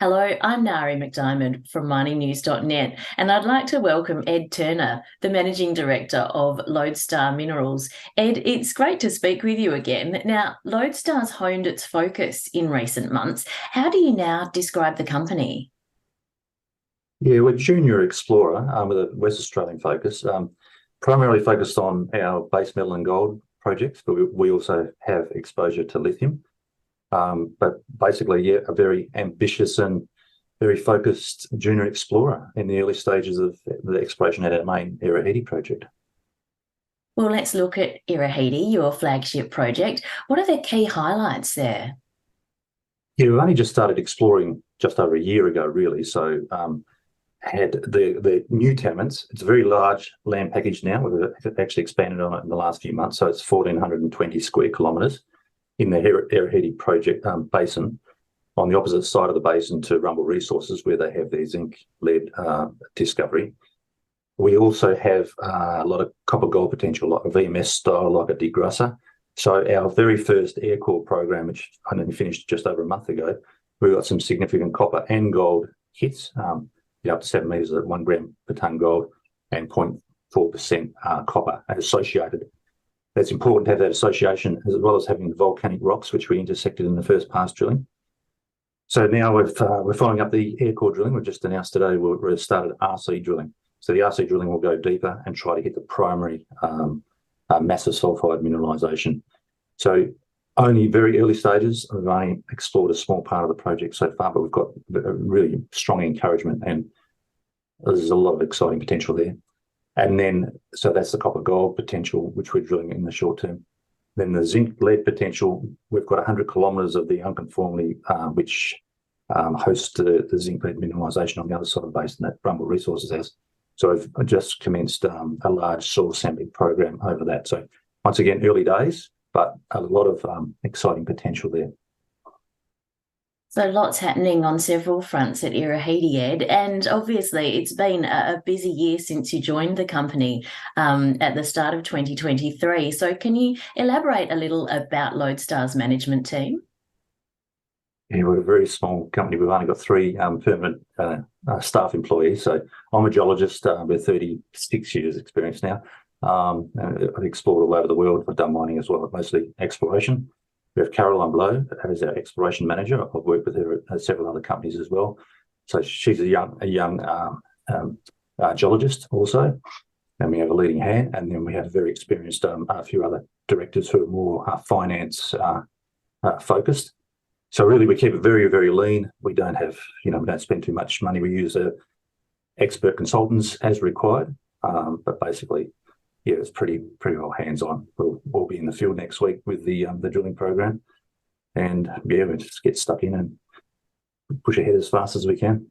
Hello, I'm Nari McDiarmid from miningnews.net, and I'd like to welcome Ed Turner, the Managing Director of Lodestar Minerals. Ed, it's great to speak with you again. Now, Lodestar's honed its focus in recent months. How do you now describe the company? Yeah, we're junior explorer with a West Australian focus, primarily focused on our base metal and gold projects, but we also have exposure to lithium. But basically, yeah, a very ambitious and very focused junior explorer in the early stages of the exploration at our main Earaheedy project. Well, let's look at Earaheedy, your flagship project. What are the key highlights there? Yeah, we only just started exploring just over a year ago, really. So had the new tenements. It's a very large land package now. We've actually expanded on it in the last few months. So it's 1,420 square kilometres in the Earaheedy Project basin, on the opposite side of the basin to Rumble Resources, where they have their zinc-lead discovery. We also have a lot of copper-gold potential, like a VMS style, like a degrasser. So our very first air core program, which I only finished just over a month ago, we got some significant copper and gold hits, up to 7 metres at 1 gram per tonne gold and 0.4% copper associated. It's important to have that association, as well as having the volcanic rocks, which we intersected in the first pass drilling. So now we're following up the air core drilling. We've just announced today we've started RC drilling. So the RC drilling will go deeper and try to hit the primary massive sulfide mineralisation. So only very early stages. We've only explored a small part of the project so far, but we've got a really strong encouragement, and there's a lot of exciting potential there. And then, so that's the copper gold potential, which we're drilling in the short term. Then the zinc lead potential, we've got 100 kilometres of the unconformity, which hosts the zinc lead mineralisation on the other side of the basin that Rumble Resources has. So I've just commenced a large soil sampling program over that. So once again, early days, but a lot of exciting potential there. So lots happening on several fronts at Earaheedy, Ed, and obviously it's been a busy year since you joined the company at the start of 2023. So can you elaborate a little about Lodestar's management team? Yeah, we're a very small company. We've only got 3 permanent staff employees. So I'm a geologist with 36 years experience now. I've explored all over the world. I've done mining as well, but mostly exploration. We have Caroline Blow as our exploration manager. I've worked with her at several other companies as well. So she's a young geologist also. And we have a leading hand, and then we have very experienced a few other directors who are more finance focused. So really, we keep it very, very lean. We don't have, we don't spend too much money. We use expert consultants as required, but basically, yeah, it's pretty well hands-on. We'll be in the field next week with the drilling program, and yeah, we just get stuck in and push ahead as fast as we can.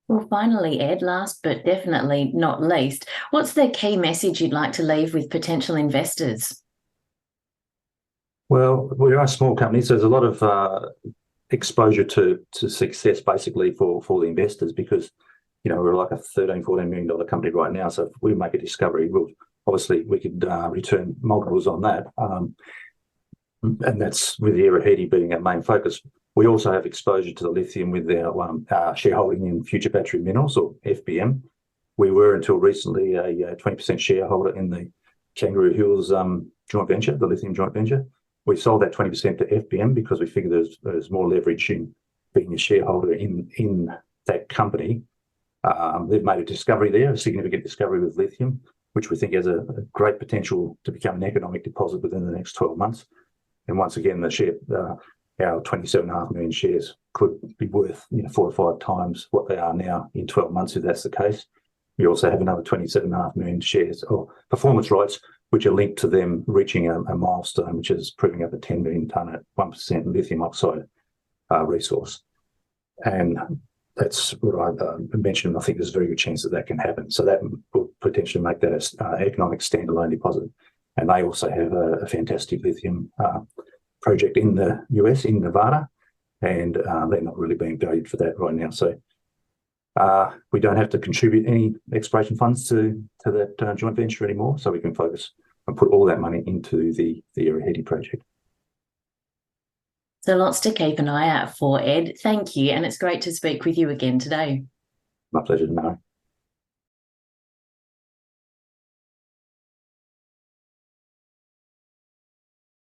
Well, finally, Ed, last but definitely not least, what's the key message you'd like to leave with potential investors? Well, we are a small company, so there's a lot of exposure to success basically for the investors, because we're like a $13-14 million company right now. So if we make a discovery, we could return multiples on that, and that's with the Earaheedy being our main focus. We also have exposure to the lithium with our shareholding in Future Battery Minerals, or FBM. We were until recently a 20% shareholder in the Kangaroo Hills joint venture, the lithium joint venture. We sold that 20% to FBM because we figured there's more leverage in being a shareholder in that company. They've made a discovery there, a significant discovery with lithium, which we think has a great potential to become an economic deposit within the next 12 months. And once again, our 27.5 million shares could be worth 4 or 5 times what they are now in 12 months, if that's the case. We also have another 27.5 million shares or performance rights, which are linked to them reaching a milestone, which is proving up a 10 million tonne at 1% lithium oxide resource. And that's what I mentioned. I think there's a very good chance that can happen. So that will potentially make that an economic standalone deposit. And they also have a fantastic lithium project in the US, in Nevada, and they're not really being valued for that right now. So we don't have to contribute any exploration funds to that joint venture anymore, so we can focus and put all that money into the Earaheedy project. So lots to keep an eye out for, Ed. Thank you. And it's great to speak with you again today. My pleasure, Mary.